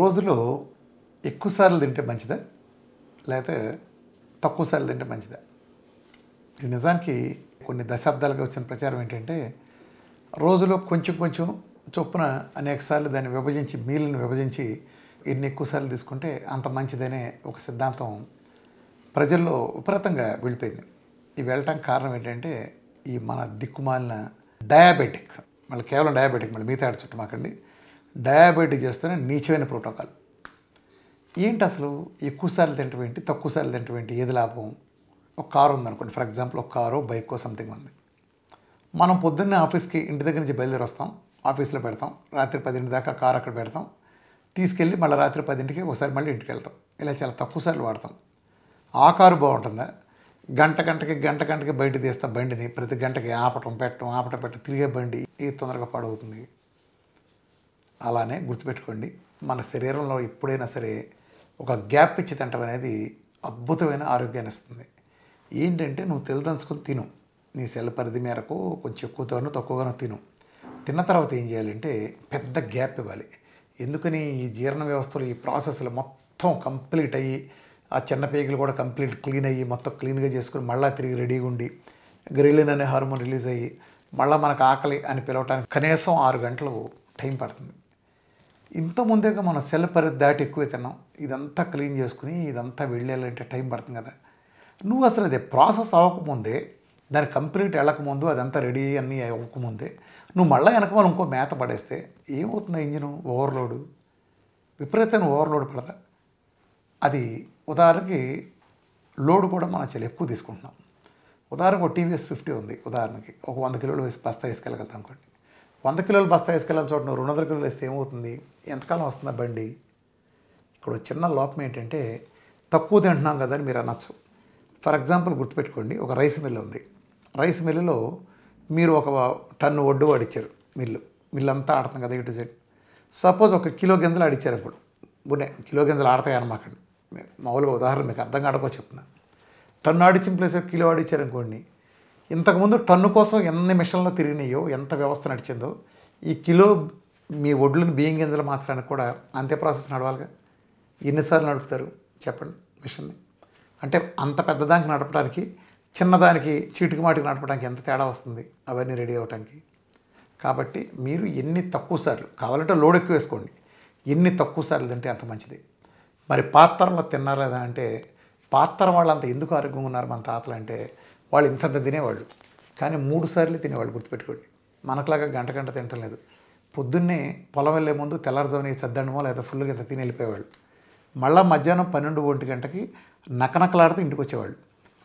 రోజులో ఎక్కువ సార్లు తింటే మంచిదా? లేకపోతే తక్కువ సార్లు తింటే మంచిదా? ఇది నిజానికి కొన్ని దశాబ్దాలుగా వచ్చిన ప్రచారం ఏంటంటే రోజులో కొంచెం కొంచెం చొప్పున అనేక సార్లు దాన్ని విభజించి మీల్ని విభజించి ఎన్ని ఎక్కువ సార్లు తీసుకుంటే అంత మంచిదనే ఒక సిద్ధాంతం ప్రజల్లో విపరీతంగా వెళ్ళిపోయింది. ఇవి వెళ్ళటానికి కారణం ఏంటంటే ఈ మన దిక్కుమాలిన డయాబెటిక్, మళ్ళీ కేవలం డయాబెటిక్, మళ్ళీ మిగతా చుట్టమాకండి, డయాబెటిక్ చేస్తూనే నీచమైన ప్రోటోకాల్. ఏంటి అసలు ఎక్కువ సార్లు తింటం ఏంటి, తక్కువ సార్లు తింటం ఏంటి, ఏది లాభం? ఒక కారు ఉందనుకోండి, ఫర్ ఎగ్జాంపుల్ ఒక కారు బైకో సంథింగ్ ఉంది. మనం పొద్దున్నే ఆఫీస్కి ఇంటి దగ్గర నుంచి బయలుదేరి వస్తాం, ఆఫీస్లో పెడతాం, రాత్రి 10 దాకా కారు అక్కడ పెడతాం, తీసుకెళ్ళి మళ్ళీ రాత్రి 10కి ఒకసారి మళ్ళీ ఇంటికి వెళ్తాం. ఇలా చాలా తక్కువ సార్లు వాడతాం. ఆ కారు బాగుంటుందా? గంటకి బయట తీస్తాం బండిని, ప్రతి గంటకి ఆపటం పెట్టడం తిరిగే బండి ఏ తొందరగా పాడవుతుంది. అలానే గుర్తుపెట్టుకోండి, మన శరీరంలో ఎప్పుడైనా సరే ఒక గ్యాప్ ఇచ్చి తినటం అనేది అద్భుతమైన ఆరోగ్యాన్ని ఇస్తుంది. ఏంటంటే నువ్వు తెలుదంచుకొని తిను, నీ సెల్ పరిధి మేరకు కొంచెం ఎక్కువగానో తక్కువగానో తిను. తిన్న తర్వాత ఏం చేయాలంటే పెద్ద గ్యాప్ ఇవ్వాలి. ఎందుకని ఈ జీర్ణ వ్యవస్థలో ఈ ప్రాసెస్లు మొత్తం కంప్లీట్ అయ్యి ఆ చిన్న పేగులు కూడా కంప్లీట్ క్లీన్ అయ్యి మొత్తం క్లీన్గా చేసుకుని మళ్ళీ తిరిగి రెడీగా ఉండి గ్రెలిన్ అనే హార్మోన్ రిలీజ్ అయ్యి మళ్ళీ మనకు ఆకలి అని పిలవటానికి కనీసం 6 గంటలు టైం పడుతుంది. ఇంతకుముందేగా మనం సెల్ పరిధి దాటి ఎక్కువ తిన్నాం, ఇదంతా క్లీన్ చేసుకుని ఇదంతా వెళ్ళాలంటే టైం పడుతుంది కదా. నువ్వు అసలు అదే ప్రాసెస్ అవ్వకముందే, దాన్ని కంప్లీట్ వెళ్ళకముందు, అదంతా రెడీ అన్నీ అవ్వకముందే నువ్వు మళ్ళీ వెనక మనం ఇంకో మేత పడేస్తే ఏమవుతుంది? ఇంజిన్ ఓవర్లోడ్, విపరీతమైన ఓవర్లోడ్ పడదా? అది ఉదాహరణకి లోడ్ కూడా మనం చాలా ఎక్కువ తీసుకుంటున్నాం. ఉదాహరణకు ఒక టీవీఎస్ 50 ఉంది, ఉదాహరణకి ఒక 100 కిలోలు బస్తా వేసుకెళ్ళగలుగుతాం అనుకోండి. 100 కిలోలు బస్తా వేసుకెళ్ళాలని చోట 200 కిలోలు వేస్తే ఏమవుతుంది? ఎంతకాలం వస్తుందా బండి? ఇక్కడ చిన్న లోపం ఏంటంటే తక్కువ తింటున్నాం కదా అని మీరు అనొచ్చు. ఫర్ ఎగ్జాంపుల్ గుర్తుపెట్టుకోండి, ఒక రైస్ మిల్ ఉంది. రైస్ మిల్లులో మీరు ఒక టన్ను ఒడ్డు వాడిచ్చారు, మిల్లు అంతా ఆడుతుంది కదా ఇటు సైడ్. సపోజ్ ఒక కిలో గింజలు ఆడిచ్చారు ఇప్పుడు, బునే కిలో గింజలు ఆడతాయి అనమాకండి, మామూలుగా ఉదాహరణ మీకు అర్థం కాడకో చెప్తున్నా. టన్ను ఆడిచ్చిన ప్లేస్ కిలో ఆడిచ్చారనుకోండి, ఇంతకుముందు టన్ను కోసం ఎన్ని మిషన్లు తిరిగినాయో, ఎంత వ్యవస్థ నడిచిందో, ఈ కిలో మీ ఒడ్లను బియ్యం గింజలు మార్చడానికి కూడా అంతే ప్రాసెస్ నడవాలిగా. ఎన్నిసార్లు నడుపుతారు చెప్పండి మిషన్ని? అంటే అంత పెద్దదానికి నడపడానికి, చిన్నదానికి చీటికి మాటికి నడపడానికి ఎంత తేడా వస్తుంది అవన్నీ రెడీ అవ్వటానికి. కాబట్టి మీరు ఎన్ని తక్కువ సార్లు కావాలంటే లోడ్ ఎక్కువ వేసుకోండి, ఎన్ని తక్కువ సార్లు తింటే అంత మంచిది. మరి పాతరంలో తిన్నారా లేదా అంటే, పాతర వాళ్ళు అంత ఎందుకు ఆరోగ్యంగా ఉన్నారు మన తాతలు అంటే, వాళ్ళు ఇంతంత తినేవాళ్ళు, కానీ 3 సార్లు తినేవాళ్ళు. గుర్తుపెట్టుకోండి, మనకులాగా గంట తినటం లేదు. పొద్దున్నే పొలం వెళ్ళే ముందు తెల్లారుజామున చద్దన్నమో లేదా ఫుల్గా ఇంత తిని వెళ్ళిపోయేవాళ్ళు. మళ్ళీ మధ్యాహ్నం 12-1 గంటకి నకనకలాడుతూ ఇంటికి వచ్చేవాళ్ళు.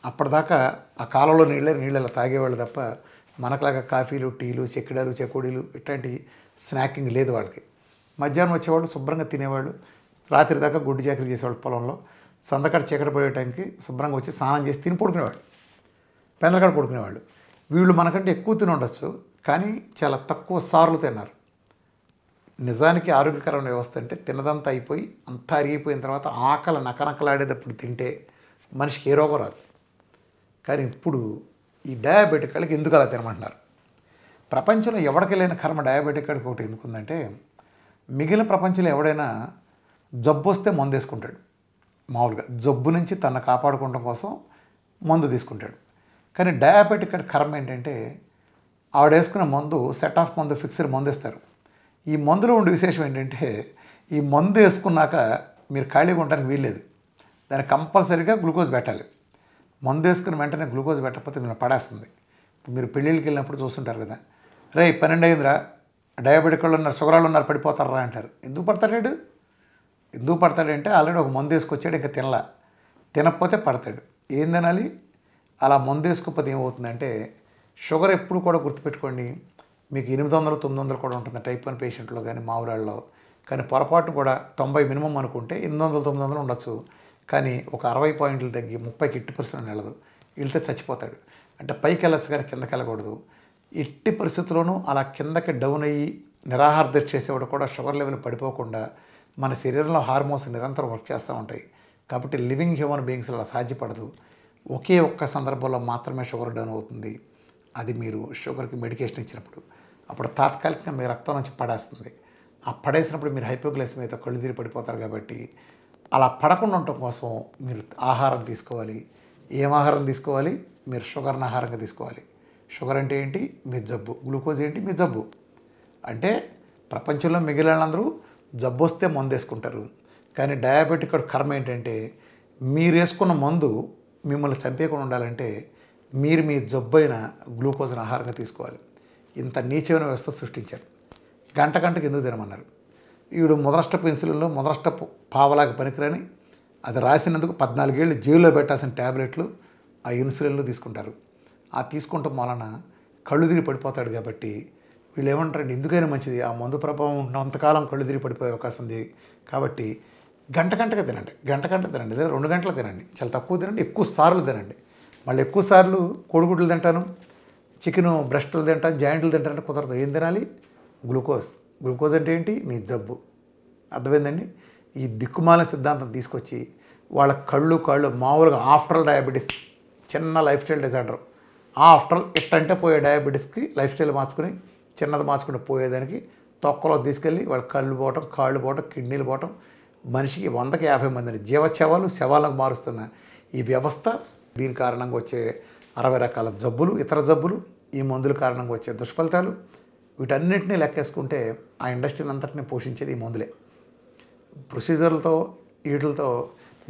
అప్పటిదాకా ఆ కాలంలో నీళ్ళు ఇలా తాగేవాళ్ళు తప్ప మనకులాగా కాఫీలు, టీలు, చెక్కిడాలు, చెకోడీలు ఇట్లాంటి స్నాకింగ్ లేదు వాళ్ళకి. మధ్యాహ్నం వచ్చేవాళ్ళు, శుభ్రంగా తినేవాళ్ళు, రాత్రి దాకా గుడ్డి చాకరీ చేసేవాళ్ళు పొలంలో. సందకాడ చీకటి పడే టైంకి శుభ్రంగా వచ్చి స్నానం చేసి తిని పడుకునేవాళ్ళు, పెందలకాడ పడుకునేవాళ్ళు. వీళ్ళు మనకంటే ఎక్కువ తిని ఉండొచ్చు, కానీ చాలా తక్కువ సార్లు తిన్నారు. నిజానికి ఆరోగ్యకరమైన వ్యవస్థ అంటే తిన్నదంతా అయిపోయి అంతా అరిగిపోయిన తర్వాత ఆకలి నకనకలాడేటప్పుడు తింటే మనిషికి ఏ రోగం రాదు. కానీ ఇప్పుడు ఈ డయాబెటిక్ వాళ్ళకి ఎందుకు అలా తినమంటున్నారు? ప్రపంచంలో ఎవరికి లేని కర్మ డయాబెటిక్ వాడికి ఒకటి ఎందుకుందంటే, మిగిలిన ప్రపంచంలో ఎవడైనా జబ్బు వస్తే మందు వేసుకుంటాడు, మామూలుగా జబ్బు నుంచి తను కాపాడుకోవడం కోసం మందు తీసుకుంటాడు. కానీ డయాబెటిక్ వాడి కర్మ ఏంటంటే, ఆవిడ వేసుకున్న మందు సెట్ ఆఫ్ మందు, ఫిక్స్డ్ మందు ఇస్తారు. ఈ మందులో ఉండే విశేషం ఏంటంటే, ఈ మందు వేసుకున్నాక మీరు ఖాళీగా ఉండడానికి వీల్లేదు, దానికి కంపల్సరీగా గ్లూకోజ్ పెట్టాలి. మందు వేసుకున్న వెంటనే గ్లూకోజ్ పెట్టకపోతే మిమ్మల్ని పడేస్తుంది. ఇప్పుడు మీరు పెళ్ళిళ్ళకి వెళ్ళినప్పుడు చూస్తుంటారు కదా, రే 12 అయిందిరా, డయాబెటిక్ వాళ్ళు ఉన్నారు, షుగర్ వాళ్ళు ఉన్నారు, పడిపోతారా అంటారు. ఎందుకు పడతాడంటే ఆల్రెడీ ఒక మందు వేసుకొచ్చాడు, ఇంకా తినకపోతే పడతాడు. ఏం తినాలి? అలా మందు వేసుకోకపోతే ఏమవుతుందంటే, షుగర్ ఎప్పుడు కూడా గుర్తుపెట్టుకోండి, మీకు 800-900 కూడా ఉంటుంది టైప్ 1 పేషెంట్లో కానీ మామూలులో. కానీ పొరపాటు కూడా 90 మినిమం అనుకుంటే 800-900 ఉండొచ్చు. కానీ ఒక 60 పాయింట్లు తగ్గి 30కి 80% వెళ్ళదు, వెళ్తే చచ్చిపోతాడు. అంటే పైకి వెళ్ళచ్చు కానీ కిందకి వెళ్ళకూడదు. ఎట్టి పరిస్థితుల్లోనూ అలా కిందకి డౌన్ అయ్యి నిరాహార దీక్ష చేసేవాడు కూడా షుగర్ లెవెల్ పడిపోకుండా మన శరీరంలో హార్మోన్స్ నిరంతరం వర్క్ చేస్తూ ఉంటాయి. కాబట్టి లివింగ్ హ్యూమన్ బీయింగ్స్ అలా సాధ్యపడదు. ఒకే ఒక్క సందర్భంలో మాత్రమే షుగర్ డౌన్ అవుతుంది, అది మీరు షుగర్కి మెడికేషన్ ఇచ్చినప్పుడు. అప్పుడు తాత్కాలికంగా మీ రక్తం నుంచి పడేస్తుంది. ఆ పడేసినప్పుడు మీరు హైపోగ్లైసెమియాతో కళ్ళు తిరిగి పడిపోతారు కాబట్టి అలా పడకుండా ఉండటం కోసం మీరు ఆహారం తీసుకోవాలి. ఏం ఆహారం తీసుకోవాలి? మీరు షుగర్ని ఆహారంగా తీసుకోవాలి. షుగర్ అంటే ఏంటి? మీ జబ్బు. గ్లూకోజ్ ఏంటి? మీ జబ్బు. అంటే ప్రపంచంలో మిగిలిన వాళ్ళందరూ జబ్బు వస్తే మందు వేసుకుంటారు. కానీ డయాబెటిక్ కర్మ ఏంటంటే మీరు వేసుకున్న మందు మిమ్మల్ని చంపేయకుండా ఉండాలంటే మీరు మీ జబ్బు అయిన గ్లూకోజ్ని ఆహారంగా తీసుకోవాలి. ఇంత నీచమైన వ్యవస్థ సృష్టించారు. గంటకి ఎందుకు తినమన్నారు? వీడు ముదనష్టపు ఇన్సులిన్లో ముదనష్టపు పావలాగా పనికిరాని అది రాసినందుకు 14 ఏళ్ళు జైల్లో పెట్టాల్సిన ట్యాబ్లెట్లు ఆ ఇన్సులిన్లు తీసుకుంటారు. ఆ తీసుకుంటాం వలన కళ్ళు తిరిగి పడిపోతాడు కాబట్టి వీళ్ళు ఏమంటారండి, ఎందుకైనా మంచిది ఆ మందు ప్రభావం ఉన్నంతకాలం కళ్ళు తిరిగి పడిపోయే అవకాశం ఉంది కాబట్టి గంటకి తినండి. లేదా 2 గంటలు తినండి. చాలా తక్కువ తినండి, ఎక్కువ సార్లు తినండి. మళ్ళీ ఎక్కువ సార్లు కోడిగుడ్లు తింటాను, చికెను బ్రెస్టులు తింటాను, జాయింట్లు తింటాను కుదరదు. ఏం తినాలి? గ్లూకోజ్ అంటే ఏంటి? మీ జబ్బు. అర్థమైందండి? ఈ దిక్కుమాల సిద్ధాంతం తీసుకొచ్చి వాళ్ళ కాళ్ళు మామూలుగా ఆఫ్టర్ డయాబెటీస్ చిన్న లైఫ్ స్టైల్ డిజార్డర్, ఆఫ్టర్ ఇట్టంటే పోయే డయాబెటీస్కి లైఫ్ స్టైల్ మార్చుకుని చిన్నది మార్చుకుని పోయేదానికి తొక్కలో తీసుకెళ్ళి వాళ్ళ కాళ్ళు పోవటం కిడ్నీలు పోవటం, మనిషికి 100కి 50 మందిని శవాలకు మారుస్తున్న ఈ వ్యవస్థ, దీని కారణంగా వచ్చే 60 రకాల జబ్బులు, ఇతర జబ్బులు, ఈ మందుల కారణంగా వచ్చే దుష్ఫలితాలు, వీటన్నిటినీ లెక్కేసుకుంటే ఆ ఇండస్ట్రీని అంతటినీ పోషించేది ఈ మందులే. ప్రొసీజర్లతో వీటితో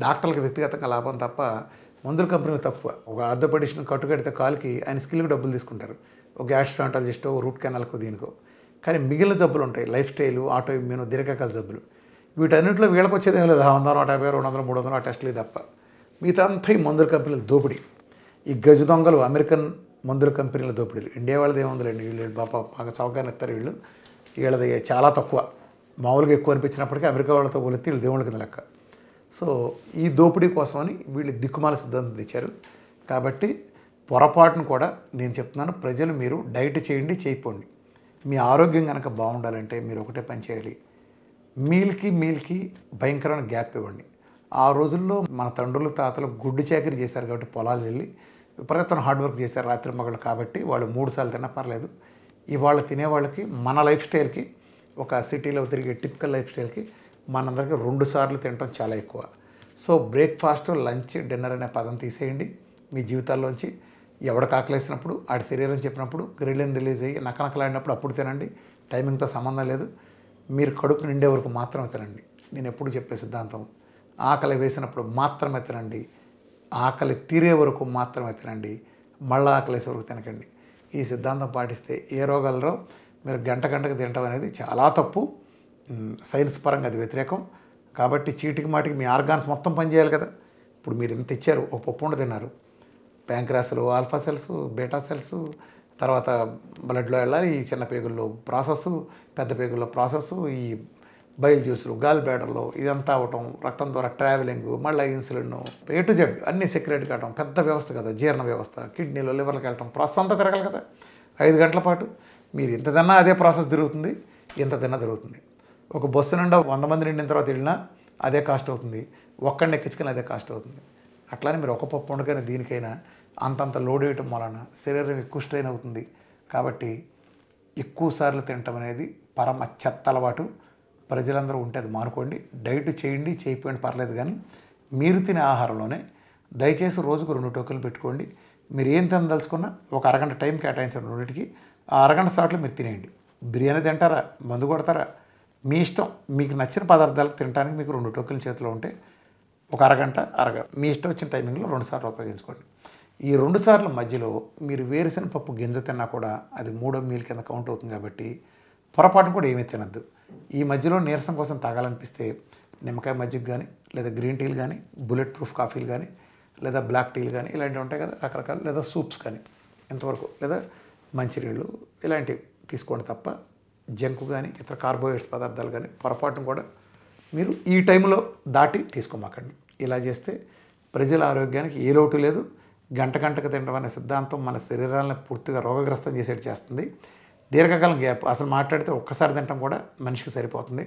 డాక్టర్లకు వ్యక్తిగతంగా లాభం తప్ప మందుల కంపెనీలు తక్కువ. ఒక ఆర్థోపెడిషన్ కట్టుకడితే కాలుకి ఆయన స్కిల్కి డబ్బులు తీసుకుంటారు, ఒక గ్యాస్ట్రాంటాలజిస్టో రూట్ కెనాల్కో దీనికో. కానీ మిగిలిన జబ్బులు ఉంటాయి, లైఫ్ స్టైలు, ఆటో ఇమ్యూన్, దీర్ఘకాల జబ్బులు. వీటన్నింటిలో వీళ్ళకి వచ్చేది ఏం లేదు, 100, 150, 200, 300 ఆ టెస్టులు తప్ప. మిగతా అంతా ఈ మందుల కంపెనీల దోపిడీ. ఈ గజ దొంగలు అమెరికన్ మందుల కంపెనీల దోపిడీలు. ఇండియా వాళ్ళది ఏముందిలేండి, వీళ్ళు బాగా చౌకగా ఇస్తారు. వీళ్ళది చాలా తక్కువ, మామూలుగా ఎక్కువ అనిపించినప్పటికీ అమెరికా వాళ్ళతో పోలిస్తే వీళ్ళు దేవుళ్ళ కింద లెక్క. సో ఈ దోపిడీ కోసమని వీళ్ళు దిక్కుమాల సిద్ధాంతం తెచ్చారు. కాబట్టి పొరపాటును కూడా నేను చెప్తున్నాను, ప్రజలు మీరు డైట్ చేయండి, చేయకపోండి. మీ ఆరోగ్యం కనుక బాగుండాలంటే మీరు ఒకటే పని చేయాలి, మీల్కి భయంకరమైన గ్యాప్ ఇవ్వండి. ఆ రోజుల్లో మన తండ్రులు తాతలు గుడ్డు చాకరీ చేశారు కాబట్టి పొలాలు వెళ్ళి విపరీతమైన హార్డ్ వర్క్ చేశారు రాత్రి మగళ్ళు కాబట్టి వాళ్ళు 3 సార్లు తిన్నా పర్లేదు. ఇవాళ తినేవాళ్ళకి మన లైఫ్ స్టైల్కి, ఒక సిటీలో తిరిగే టిపికల్ లైఫ్ స్టైల్కి మనందరికీ 2 సార్లు తినడం చాలా ఎక్కువ. సో బ్రేక్ఫాస్ట్, లంచ్, డిన్నర్ అనే పదం తీసేయండి మీ జీవితాల్లోంచి. ఎవడికి ఆకలేసినప్పుడు ఆడి శరీరం చెప్పినప్పుడు గ్రిలిన్ రిలీజ్ అయ్యి నకనకలాడినప్పుడు అప్పుడు తినండి, టైమింగ్తో సంబంధం లేదు. మీరు కడుపు నిండే వరకు మాత్రమే తినండి. నేను ఎప్పుడు చెప్పే సిద్ధాంతం, ఆకలి వేసినప్పుడు మాత్రమే తినండి, ఆకలి తీరే వరకు మాత్రమే తినండి, మళ్ళీ ఆకలేసే వరకు తినకండి. ఈ సిద్ధాంతం పాటిస్తే ఏ రోగాలలో మీరు గంటకు తినటం అనేది చాలా తప్పు. సైన్స్ పరంగా అది వ్యతిరేకం. కాబట్టి చీటికి మాటికి మీ ఆర్గాన్స్ మొత్తం పనిచేయాలి కదా. ఇప్పుడు మీరు ఇంత ఇచ్చారు, ఒక పప్పు ఉండ తిన్నారు, ప్యాంక్రాస్లు, ఆల్ఫా సెల్స్, బీటా సెల్స్, తర్వాత బ్లడ్లో వెళ్ళాలి, ఈ చిన్న పేగుల్లో ప్రాసెస్, పెద్ద పేగుల్లో ప్రాసెస్, ఈ బైల్ జ్యూసులు, గాల్ బ్యాడర్లో ఇదంతా అవటం, రక్తం ద్వారా ట్రావెలింగ్, మళ్ళీ ఇన్సులిన్, A to Z అన్నీ సెక్రెట్ కావటం, పెద్ద వ్యవస్థ కదా, జీర్ణ వ్యవస్థ, కిడ్నీలో లివర్కి వెళ్ళటం, ప్రాసెస్ అంతా తిరగాలి కదా 5 గంటల పాటు. మీరు ఇంత తిన్నా అదే ప్రాసెస్ తిరుగుతుంది, ఇంత తిన్నా తిరుగుతుంది. ఒక బస్సు నిండా 100 మంది నిండిన తర్వాత వెళ్ళినా అదే కాస్ట్ అవుతుంది, ఒక్కడిని ఎక్కించుకొని అదే కాస్ట్ అవుతుంది. అట్లానే మీరు ఒక పప్పు వండుకైనా దీనికైనా అంతంత లోడ్ వేయటం వలన శరీరం ఎక్కువ స్ట్రెయిన్ అవుతుంది. కాబట్టి ఎక్కువ సార్లు తినటం అనేది పరమ చెత్త అలవాటు. ప్రజలందరూ ఉంటే అది మానుకోండి. డైట్ చేయండి, చేయకపోయింది పర్లేదు, కానీ మీరు తినే ఆహారంలోనే దయచేసి రోజుకు 2 టోకెన్లు పెట్టుకోండి. మీరు ఏం తినదలుచుకున్నా ఒక అరగంట టైం కేటాయించండి రెండింటికి. ఆ అరగంట సార్లు మీరు తినేయండి. బిర్యానీ తింటారా, మందు కొడతారా, మీ ఇష్టం. మీకు నచ్చిన పదార్థాలు తినడానికి మీకు 2 టోకెన్లు చేతిలో ఉంటే ఒక అరగంట మీ ఇష్టం వచ్చిన టైమింగ్లో 2 సార్లు ఉపయోగించుకోండి. ఈ 2 సార్ల మధ్యలో మీరు వేరుశనగ పప్పు గింజ తిన్నా కూడా అది 3వ మీల్ కింద కౌంట్ అవుతుంది. కాబట్టి పొరపాటును కూడా ఏమీ తినద్దు. ఈ మధ్యలో నీరసం కోసం తాగాలనిపిస్తే నిమ్మకాయ మజ్జిగ కానీ, లేదా గ్రీన్ టీలు కానీ, బుల్లెట్ ప్రూఫ్ కాఫీలు కానీ, లేదా బ్లాక్ టీలు కానీ, ఇలాంటివి ఉంటాయి కదా రకరకాలు, లేదా సూప్స్ కానీ, ఇంతవరకు, లేదా మంచినీళ్ళు, ఇలాంటివి తీసుకోండి తప్ప జంక్ కానీ ఇతర కార్బోహైడ్రేట్స్ పదార్థాలు కానీ పొరపాటును కూడా మీరు ఈ టైంలో దాటి తీసుకోమాకండి. ఇలా చేస్తే ప్రజల ఆరోగ్యానికి ఏ లోటు లేదు. గంటకు తినడం అనే సిద్ధాంతం మన శరీరాలను పూర్తిగా రోగగ్రస్తం చేసేట్టు చేస్తుంది. దీర్ఘకాలం గ్యాప్, అసలు మాట్లాడితే ఒక్కసారి తినడం కూడా మనిషికి సరిపోతుంది.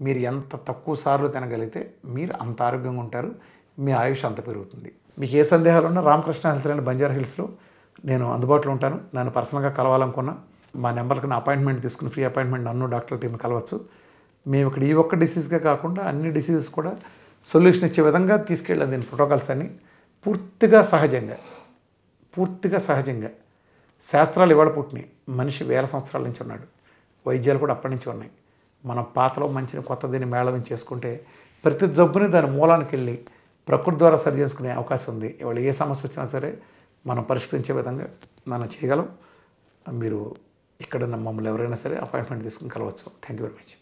మీరు ఎంత తక్కువ సార్లు తినగలిగితే మీరు అంత ఆరోగ్యంగా ఉంటారు, మీ ఆయుష్ అంత పెరుగుతుంది. మీకు ఏ సందేహాలు ఉన్నా రామకృష్ణ హెల్త్ లైన్ బంజారా హిల్స్లో నేను అందుబాటులో ఉంటాను. నన్ను పర్సనల్గా కలవాలనుకున్నా మా నెంబర్కి నా అపాయింట్మెంట్ తీసుకుని ఫ్రీ అపాయింట్మెంట్ నన్ను డాక్టర్ టీంని కలవచ్చు. మేము ఇక్కడ ఈ ఒక్క డిసీజ్గా కాకుండా అన్ని డిసీజెస్ కూడా సొల్యూషన్ ఇచ్చే విధంగా తీసుకెళ్ళాం దీని ప్రోటోకాల్స్ అని పూర్తిగా సహజంగా శాస్త్రాలు ఇవాళ పుట్టినాయి. మనిషి వేల సంవత్సరాల నుంచి ఉన్నాడు, వైద్యాలు కూడా అప్పటి నుంచి ఉన్నాయి. మనం పాతలో మంచిని కొత్తదిని మేళవం చేసుకుంటే ప్రతి జబ్బుని దాని మూలానికి వెళ్ళి ప్రకృతి ద్వారా సరి చేసుకునే అవకాశం ఉంది. ఇవాళ ఏ సమస్య వచ్చినా సరే మనం పరిష్కరించే విధంగా మనం చేయగలం. మీరు ఇక్కడ మమ్మల్ని ఎవరైనా సరే అపాయింట్మెంట్ తీసుకుని కలవచ్చు. Thank you very much.